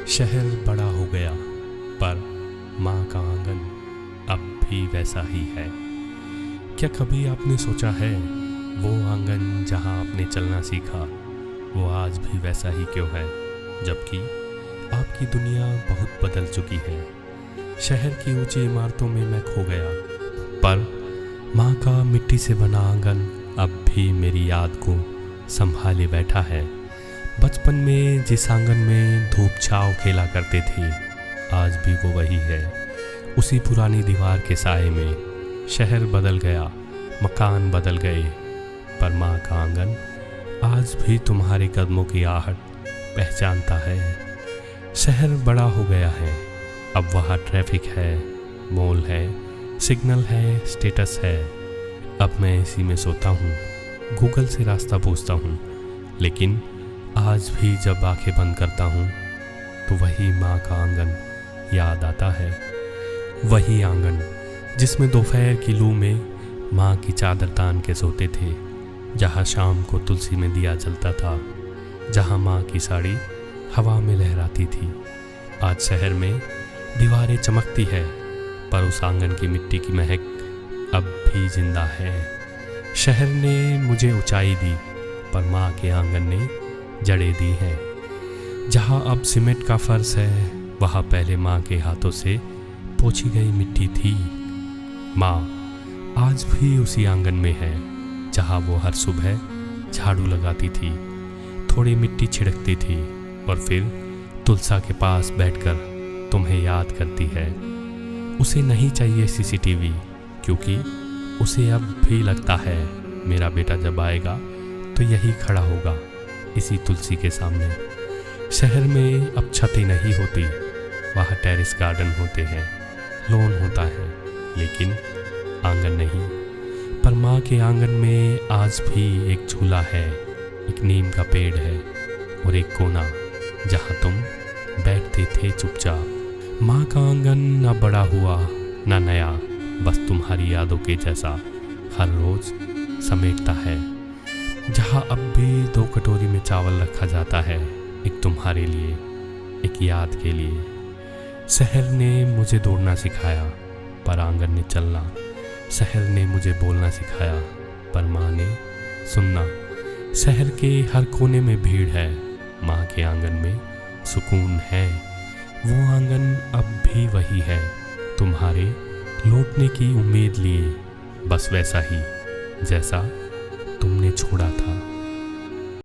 शहर बड़ा हो गया पर माँ का आंगन अब भी वैसा ही है। क्या कभी आपने सोचा है वो आंगन जहाँ आपने चलना सीखा वो आज भी वैसा ही क्यों है, जबकि आपकी दुनिया बहुत बदल चुकी है। शहर की ऊंची इमारतों में मैं खो गया, पर माँ का मिट्टी से बना आंगन अब भी मेरी याद को संभाले बैठा है। बचपन में जिस आंगन में धूप छाँव खेला करते थे आज भी वो वही है। उसी पुरानी दीवार के साए में शहर बदल गया, मकान बदल गए, पर माँ का आंगन आज भी तुम्हारे कदमों की आहट पहचानता है। शहर बड़ा हो गया है, अब वहाँ ट्रैफिक है, मॉल है, सिग्नल है, स्टेटस है। अब मैं इसी में सोता हूँ, गूगल से रास्ता पूछता हूँ, लेकिन आज भी जब आंखें बंद करता हूँ तो वही माँ का आंगन याद आता है। वही आंगन जिसमें दोपहर की लू में माँ की चादर तान के सोते थे, जहाँ शाम को तुलसी में दिया जलता था, जहाँ माँ की साड़ी हवा में लहराती थी। आज शहर में दीवारें चमकती है, पर उस आंगन की मिट्टी की महक अब भी जिंदा है। शहर ने मुझे ऊंचाई दी, पर माँ के आंगन ने जड़ें दी हैं। जहाँ अब सीमेंट का फर्श है, वहाँ पहले माँ के हाथों से पोंछी गई मिट्टी थी। माँ आज भी उसी आंगन में है, जहाँ वो हर सुबह झाड़ू लगाती थी, थोड़ी मिट्टी छिड़कती थी और फिर तुलसा के पास बैठकर तुम्हें याद करती है। उसे नहीं चाहिए सीसीटीवी, क्योंकि उसे अब भी लगता है मेरा बेटा जब आएगा तो यही खड़ा होगा इसी तुलसी के सामने। शहर में अब छतें नहीं होती, वहाँ टेरेस गार्डन होते हैं, लॉन होता है, लेकिन आंगन नहीं। पर माँ के आंगन में आज भी एक झूला है, एक नीम का पेड़ है और एक कोना जहाँ तुम बैठते थे चुपचाप। माँ का आंगन ना बड़ा हुआ ना नया, बस तुम्हारी यादों के जैसा हर रोज समेटता है। जहाँ अब भी 2 कटोरी में चावल रखा जाता है, एक तुम्हारे लिए, एक याद के लिए। शहर ने मुझे दौड़ना सिखाया, पर आंगन ने चलना। शहर ने मुझे बोलना सिखाया, पर माँ ने सुनना। शहर के हर कोने में भीड़ है, माँ के आंगन में सुकून है। वो आंगन अब भी वही है, तुम्हारे लौटने की उम्मीद लिए, बस वैसा ही जैसा तुमने छोड़ा था।